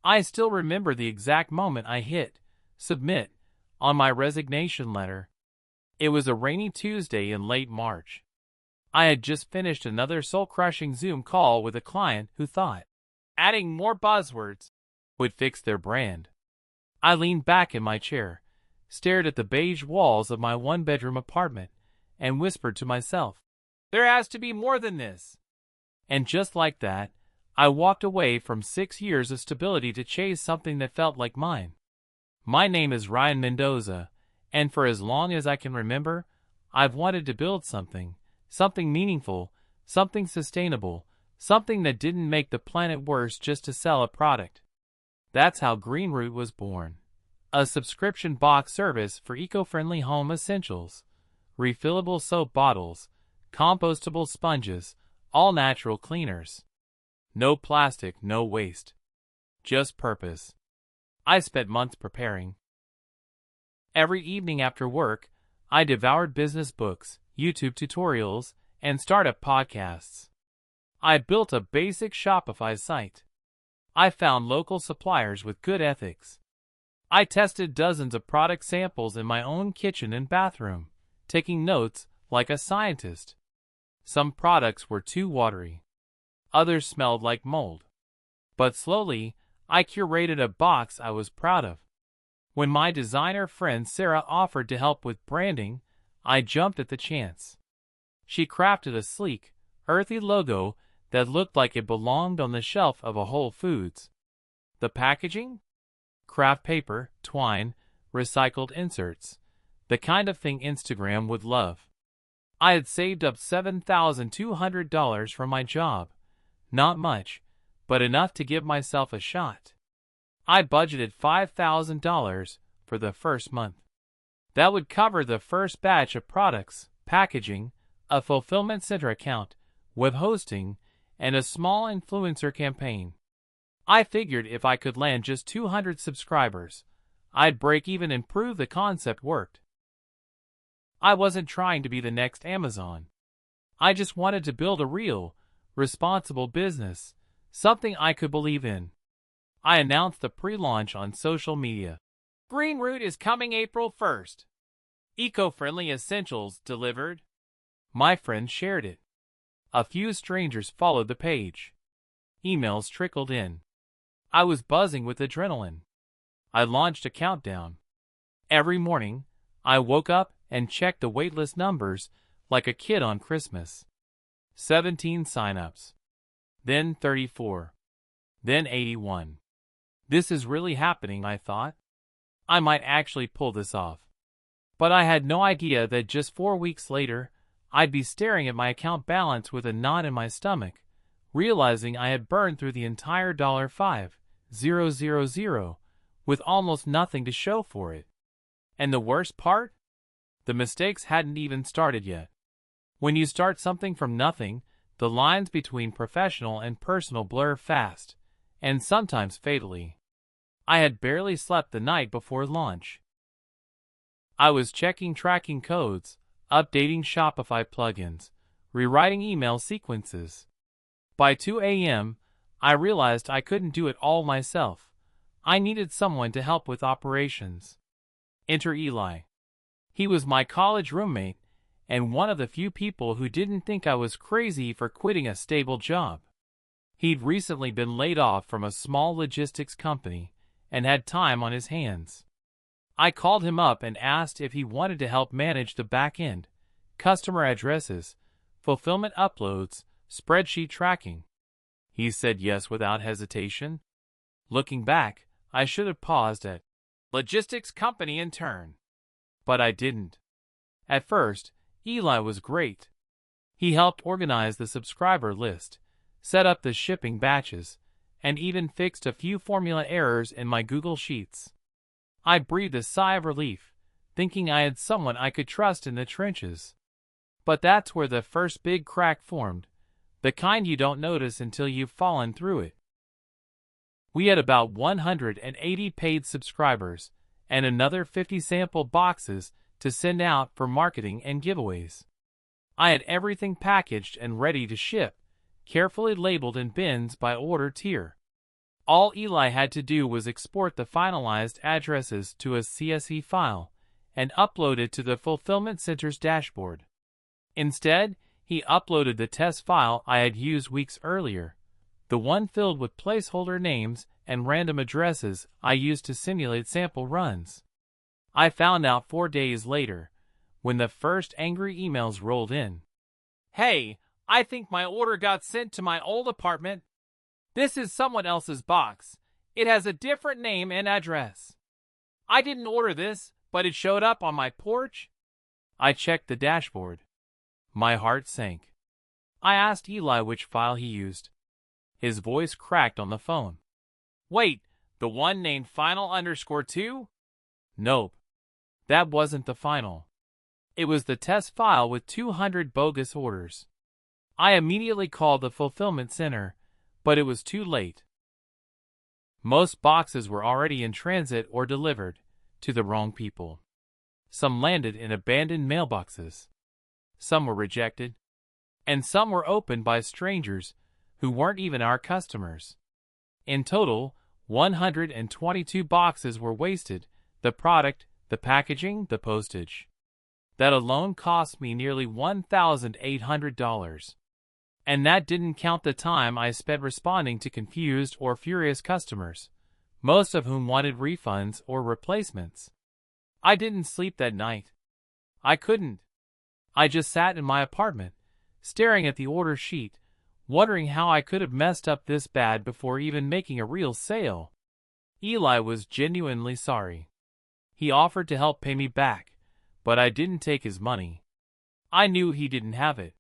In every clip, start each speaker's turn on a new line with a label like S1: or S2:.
S1: I still remember the exact moment I hit submit on my resignation letter. It was a rainy Tuesday in late March. I had just finished another soul-crushing Zoom call with a client who thought adding more buzzwords would fix their brand. I leaned back in my chair, stared at the beige walls of my one-bedroom apartment, and whispered to myself, "There has to be more than this." And just like that, I walked away from 6 years of stability to chase something that felt like mine. My name is Ryan Mendoza, and for as long as I can remember, I've wanted to build something meaningful, something sustainable, something that didn't make the planet worse just to sell a product. That's how GreenRoot was born. A subscription box service for eco-friendly home essentials. Refillable soap bottles, compostable sponges, all natural cleaners. No plastic, no waste. Just purpose. I spent months preparing. Every evening after work, I devoured business books, YouTube tutorials, and startup podcasts. I built a basic Shopify site. I found local suppliers with good ethics. I tested dozens of product samples in my own kitchen and bathroom, taking notes like a scientist. Some products were too watery. Others smelled like mold. But slowly, I curated a box I was proud of. When my designer friend Sarah offered to help with branding, I jumped at the chance. She crafted a sleek, earthy logo that looked like it belonged on the shelf of a Whole Foods. The packaging? Craft paper, twine, recycled inserts. The kind of thing Instagram would love. I had saved up $7,200 from my job. Not much, but enough to give myself a shot. I budgeted $5,000 for the first month. That would cover the first batch of products, packaging, a fulfillment center account, web hosting, and a small influencer campaign. I figured if I could land just 200 subscribers, I'd break even and prove the concept worked. I wasn't trying to be the next Amazon. I just wanted to build a real, responsible business, something I could believe in. I announced the pre-launch on social media. GreenRoot is coming April 1st. Eco-friendly essentials delivered. My friends shared it. A few strangers followed the page. Emails trickled in. I was buzzing with adrenaline. I launched a countdown. Every morning, I woke up and checked the waitlist numbers like a kid on Christmas. 17 signups. Then 34. Then 81. This is really happening, I thought. I might actually pull this off. But I had no idea that just 4 weeks later, I'd be staring at my account balance with a knot in my stomach, realizing I had burned through the entire $5,000 with almost nothing to show for it. And the worst part? The mistakes hadn't even started yet. When you start something from nothing, the lines between professional and personal blur fast, and sometimes fatally. I had barely slept the night before launch. I was checking tracking codes, updating Shopify plugins, rewriting email sequences. By 2 a.m., I realized I couldn't do it all myself. I needed someone to help with operations. Enter Eli. He was my college roommate, and one of the few people who didn't think I was crazy for quitting a stable job. He'd recently been laid off from a small logistics company and had time on his hands. I called him up and asked if he wanted to help manage the back end, customer addresses, fulfillment uploads, spreadsheet tracking. He said yes without hesitation. Looking back, I should have paused at logistics company intern. But I didn't. At first, Eli was great. He helped organize the subscriber list, set up the shipping batches, and even fixed a few formula errors in my Google Sheets. I breathed a sigh of relief, thinking I had someone I could trust in the trenches. But that's where the first big crack formed, the kind you don't notice until you've fallen through it. We had about 180 paid subscribers, and another 50 sample boxes to send out for marketing and giveaways. I had everything packaged and ready to ship, carefully labeled in bins by order tier. All Eli had to do was export the finalized addresses to a CSV file and upload it to the fulfillment center's dashboard. Instead, he uploaded the test file I had used weeks earlier, the one filled with placeholder names and random addresses I used to simulate sample runs. I found out 4 days later, when the first angry emails rolled in. "Hey, I think my order got sent to my old apartment. This is someone else's box. It has a different name and address. I didn't order this, but it showed up on my porch." I checked the dashboard. My heart sank. I asked Eli which file he used. His voice cracked on the phone. "Wait, the one named final_2? Nope. That wasn't the final. It was the test file with 200 bogus orders." I immediately called the fulfillment center, but it was too late. Most boxes were already in transit or delivered to the wrong people. Some landed in abandoned mailboxes. Some were rejected, and some were opened by strangers who weren't even our customers. In total, 122 boxes were wasted: the product, the packaging, the postage. That alone cost me nearly $1,800. And that didn't count the time I spent responding to confused or furious customers, most of whom wanted refunds or replacements. I didn't sleep that night. I couldn't. I just sat in my apartment, staring at the order sheet, wondering how I could have messed up this bad before even making a real sale. Eli was genuinely sorry. He offered to help pay me back, but I didn't take his money. I knew he didn't have it.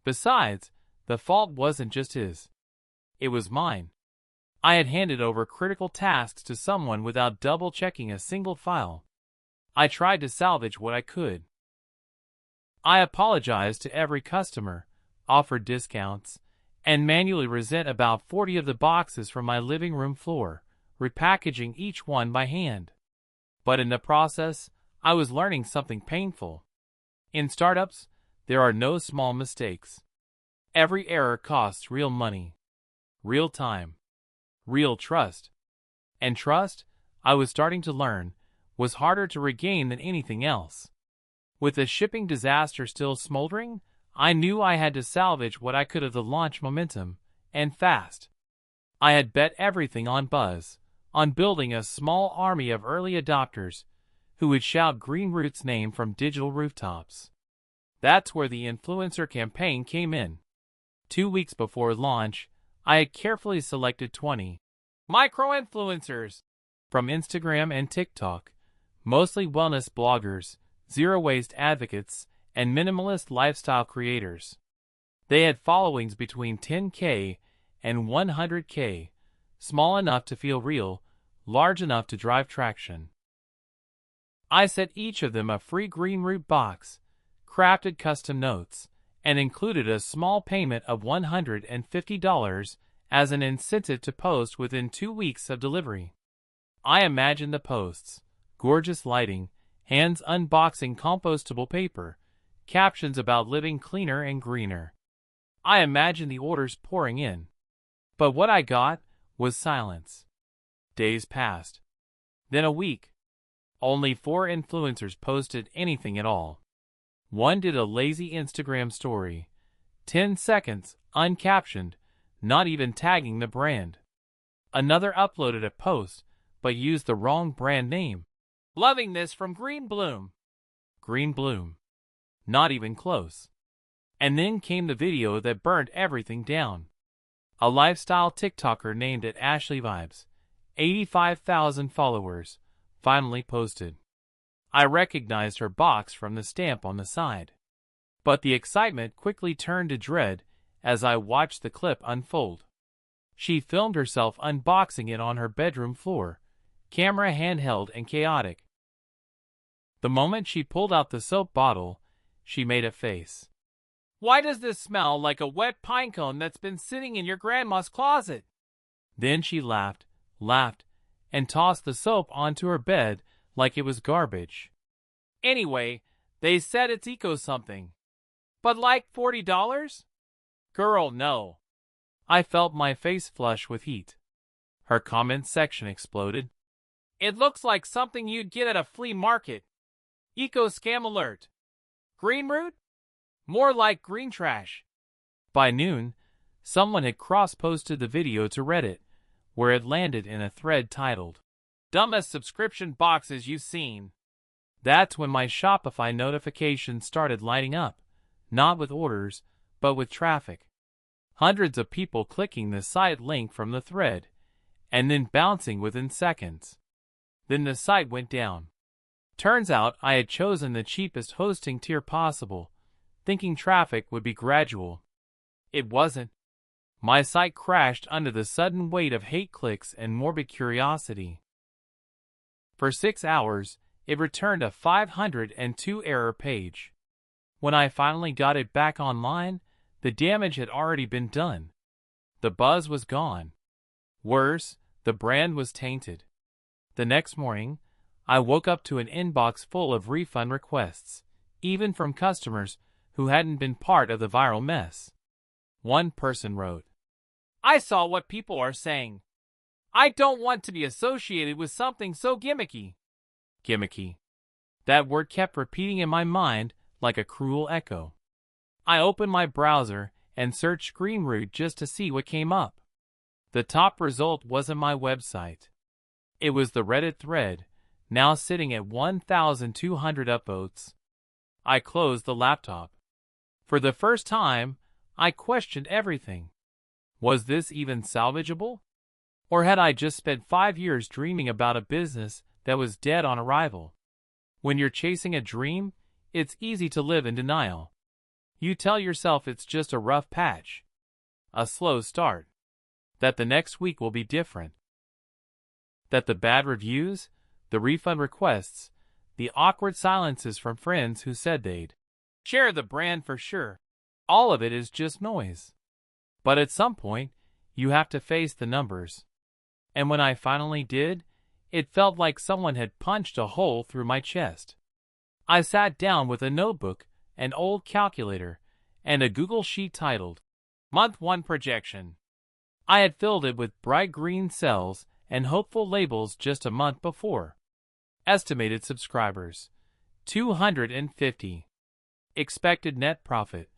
S1: Besides, the fault wasn't just his. It was mine. I had handed over critical tasks to someone without double-checking a single file. I tried to salvage what I could. I apologized to every customer, offered discounts, and manually resent about 40 of the boxes from my living room floor, repackaging each one by hand. But in the process, I was learning something painful. In startups, there are no small mistakes. Every error costs real money, real time, real trust. And trust, I was starting to learn, was harder to regain than anything else. With the shipping disaster still smoldering, I knew I had to salvage what I could of the launch momentum, and fast. I had bet everything on buzz, on building a small army of early adopters who would shout Greenroot's name from digital rooftops. That's where the influencer campaign came in. 2 weeks before launch, I had carefully selected 20 micro-influencers from Instagram and TikTok, mostly wellness bloggers, zero-waste advocates, and minimalist lifestyle creators. They had followings between 10K and 100K, small enough to feel real, large enough to drive traction. I sent each of them a free Greenroot box, crafted custom notes, and included a small payment of $150 as an incentive to post within 2 weeks of delivery. I imagined the posts: gorgeous lighting, hands unboxing compostable paper, captions about living cleaner and greener. I imagined the orders pouring in. But what I got was silence. Days passed. Then a week. Only 4 influencers posted anything at all. One did a lazy Instagram story, 10 seconds, uncaptioned, not even tagging the brand. Another uploaded a post, but used the wrong brand name. "Loving this from Green Bloom." Green Bloom. Not even close. And then came the video that burned everything down. A lifestyle TikToker named @AmITheAsshole, 85,000 followers, finally posted. I recognized her box from the stamp on the side. But the excitement quickly turned to dread as I watched the clip unfold. She filmed herself unboxing it on her bedroom floor, camera handheld and chaotic. The moment she pulled out the soap bottle, she made a face. "Why does this smell like a wet pine cone that's been sitting in your grandma's closet?" Then she laughed, and tossed the soap onto her bed like it was garbage. "Anyway, they said it's eco-something. But like $40? Girl, no." I felt my face flush with heat. Her comment section exploded. It looks like something you'd get at a flea market. Eco scam alert. Green root? More like green trash. By noon, someone had cross-posted the video to Reddit, where it landed in a thread titled, Dumbest Subscription Boxes You've Seen. That's when my Shopify notifications started lighting up, not with orders, but with traffic. Hundreds of people clicking the site link from the thread, and then bouncing within seconds. Then the site went down. Turns out I had chosen the cheapest hosting tier possible, thinking traffic would be gradual. It wasn't. My site crashed under the sudden weight of hate clicks and morbid curiosity. For 6 hours, it returned a 502 error page. When I finally got it back online, the damage had already been done. The buzz was gone. Worse, the brand was tainted. The next morning, I woke up to an inbox full of refund requests, even from customers who hadn't been part of the viral mess. One person wrote, I saw what people are saying. I don't want to be associated with something so gimmicky. Gimmicky. That word kept repeating in my mind like a cruel echo. I opened my browser and searched Greenroot just to see what came up. The top result wasn't my website. It was the Reddit thread, now sitting at 1,200 upvotes. I closed the laptop. For the first time, I questioned everything. Was this even salvageable? Or had I just spent 5 years dreaming about a business that was dead on arrival? When you're chasing a dream, it's easy to live in denial. You tell yourself it's just a rough patch, a slow start, that the next week will be different, that the bad reviews, the refund requests, the awkward silences from friends who said they'd share the brand for sure, all of it is just noise. But at some point, you have to face the numbers. And when I finally did, it felt like someone had punched a hole through my chest. I sat down with a notebook, an old calculator, and a Google sheet titled, Month 1 Projection. I had filled it with bright green cells and hopeful labels just a month before. Estimated subscribers, 250. Expected net profit,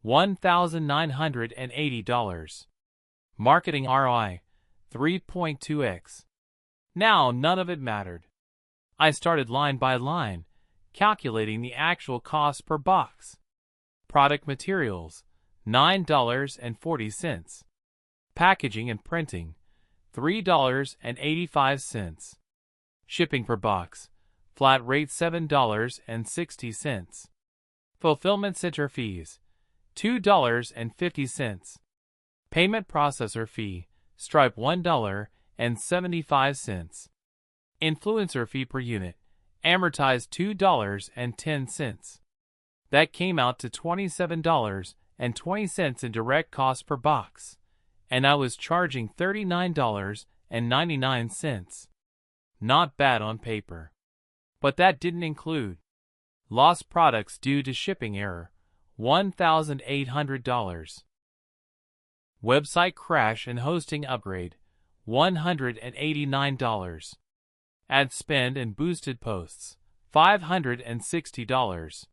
S1: $1,980. Marketing ROI, 3.2x. Now none of it mattered. I started line by line, calculating the actual cost per box. Product materials, $9.40. Packaging and printing, $3.85. Shipping per box, flat rate $7.60. Fulfillment center fees, $2.50. Payment processor fee, Stripe $1.75. Influencer fee per unit, amortized $2.10. That came out to $27.20 in direct cost per box, and I was charging $39.99. Not bad on paper. But that didn't include lost products due to shipping error, $1,800. Website crash and hosting upgrade, $189. Ad spend and boosted posts, $560.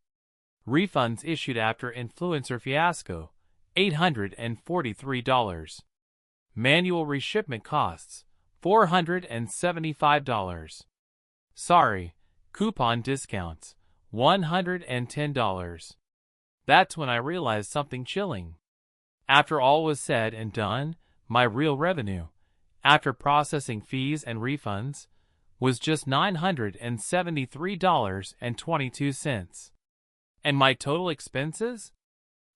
S1: Refunds issued after influencer fiasco, $843. Manual reshipment costs, $475. Sorry, coupon discounts, $110. That's when I realized something chilling. After all was said and done, my real revenue, after processing fees and refunds, was just $973.22. And my total expenses?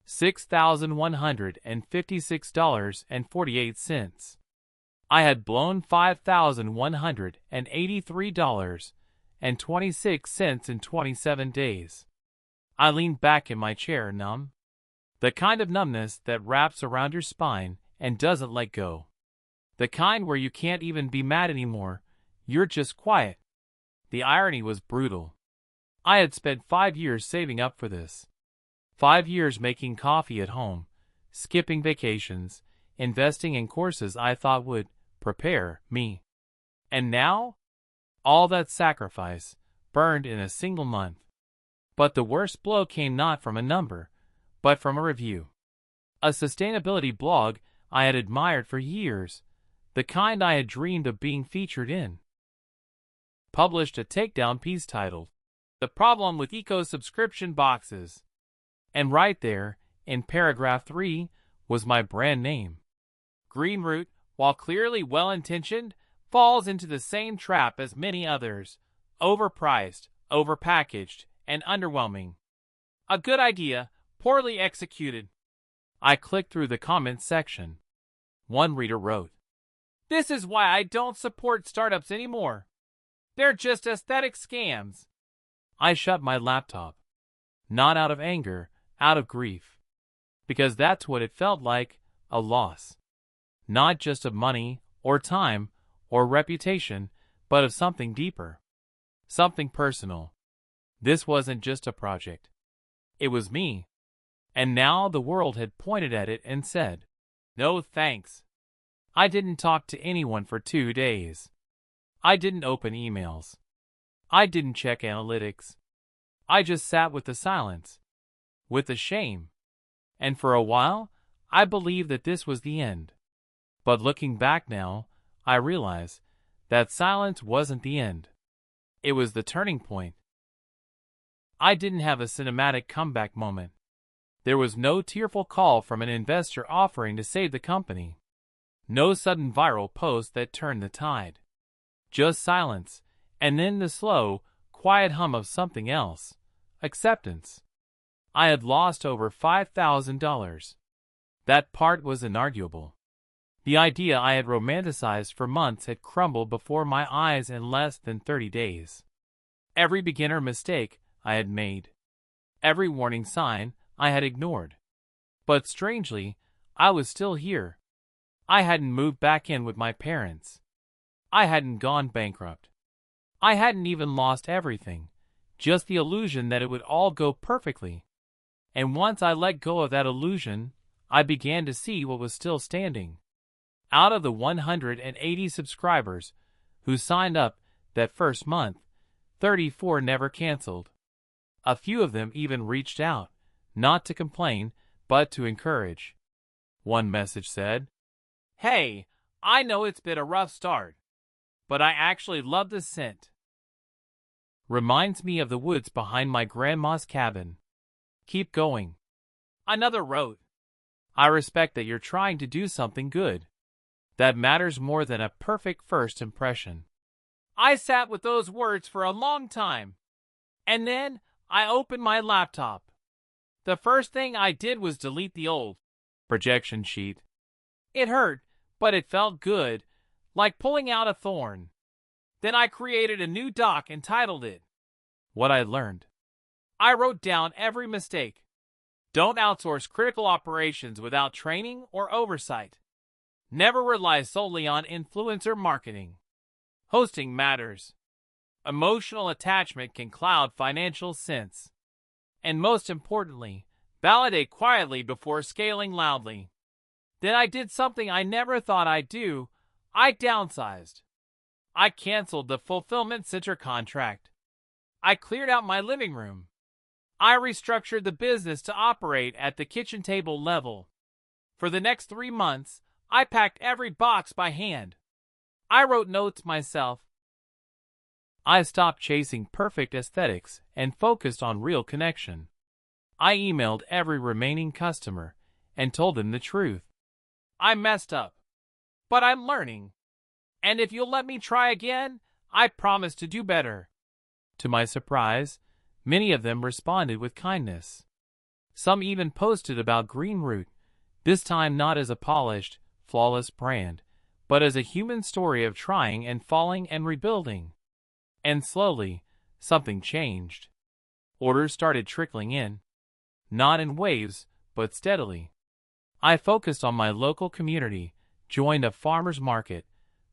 S1: $6,156.48. I had blown $5,183.26 in 27 days. I leaned back in my chair numb. The kind of numbness that wraps around your spine and doesn't let go. The kind where you can't even be mad anymore, you're just quiet. The irony was brutal. I had spent 5 years saving up for this. 5 years making coffee at home, skipping vacations, investing in courses I thought would prepare me. And now, all that sacrifice burned in a single month. But the worst blow came not from a number, but from a review. A sustainability blog I had admired for years, the kind I had dreamed of being featured in, published a takedown piece titled, "The Problem with Eco-Subscription Boxes." And right there, in paragraph 3, was my brand name. GreenRoot, while clearly well-intentioned, falls into the same trap as many others: overpriced, overpackaged, and underwhelming. A good idea, poorly executed. I clicked through the comments section. One reader wrote, "This is why I don't support startups anymore. They're just aesthetic scams." I shut my laptop. Not out of anger, out of grief. Because that's what it felt like, a loss. Not just of money, or time, or reputation, but of something deeper. Something personal. This wasn't just a project. It was me. And now the world had pointed at it and said, "No thanks." I didn't talk to anyone for 2 days. I didn't open emails. I didn't check analytics. I just sat with the silence, with the shame. And for a while, I believed that this was the end. But looking back now, I realize that silence wasn't the end. It was the turning point. I didn't have a cinematic comeback moment. There was no tearful call from an investor offering to save the company. No sudden viral post that turned the tide. Just silence, and then the slow, quiet hum of something else: acceptance. I had lost over $5,000. That part was inarguable. The idea I had romanticized for months had crumbled before my eyes in less than 30 days. Every beginner mistake I had made. Every warning sign I had ignored. But strangely, I was still here. I hadn't moved back in with my parents. I hadn't gone bankrupt. I hadn't even lost everything, just the illusion that it would all go perfectly. And once I let go of that illusion, I began to see what was still standing. Out of the 180 subscribers who signed up that first month, 34 never canceled. A few of them even reached out, not to complain, but to encourage. One message said, "Hey, I know it's been a rough start, but I actually love the scent. Reminds me of the woods behind my grandma's cabin. Keep going." Another wrote, "I respect that you're trying to do something good. That matters more than a perfect first impression." I sat with those words for a long time. And then I opened my laptop. The first thing I did was delete the old projection sheet. It hurt, but it felt good, like pulling out a thorn. Then I created a new doc and titled it, "What I Learned." I wrote down every mistake. Don't outsource critical operations without training or oversight. Never rely solely on influencer marketing. Hosting matters. Emotional attachment can cloud financial sense. And most importantly, validate quietly before scaling loudly. Then I did something I never thought I'd do. I downsized. I canceled the fulfillment center contract. I cleared out my living room. I restructured the business to operate at the kitchen table level. For the next 3 months, I packed every box by hand. I wrote notes myself. I stopped chasing perfect aesthetics and focused on real connection. I emailed every remaining customer and told them the truth. I messed up, but I'm learning. And if you'll let me try again, I promise to do better. To my surprise, many of them responded with kindness. Some even posted about GreenRoot, this time not as a polished, flawless brand, but as a human story of trying and falling and rebuilding. And slowly, something changed. Orders started trickling in. Not in waves, but steadily. I focused on my local community, joined a farmer's market,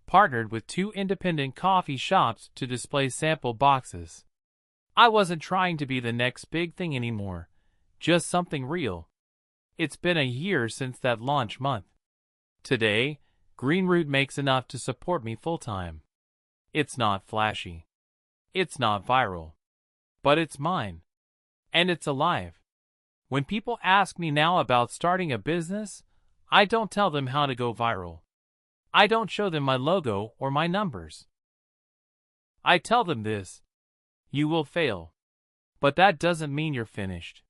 S1: partnered with 2 independent coffee shops to display sample boxes. I wasn't trying to be the next big thing anymore, just something real. It's been a year since that launch month. Today, Greenroot makes enough to support me full-time. It's not flashy. It's not viral. But it's mine. And it's alive. When people ask me now about starting a business, I don't tell them how to go viral. I don't show them my logo or my numbers. I tell them this: you will fail. But that doesn't mean you're finished.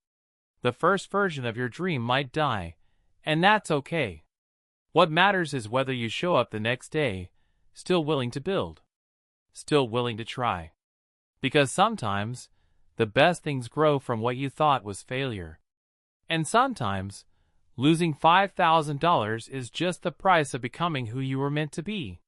S1: The first version of your dream might die, and that's okay. What matters is whether you show up the next day, still willing to build, still willing to try. Because sometimes, the best things grow from what you thought was failure. And sometimes, losing $5,000 is just the price of becoming who you were meant to be.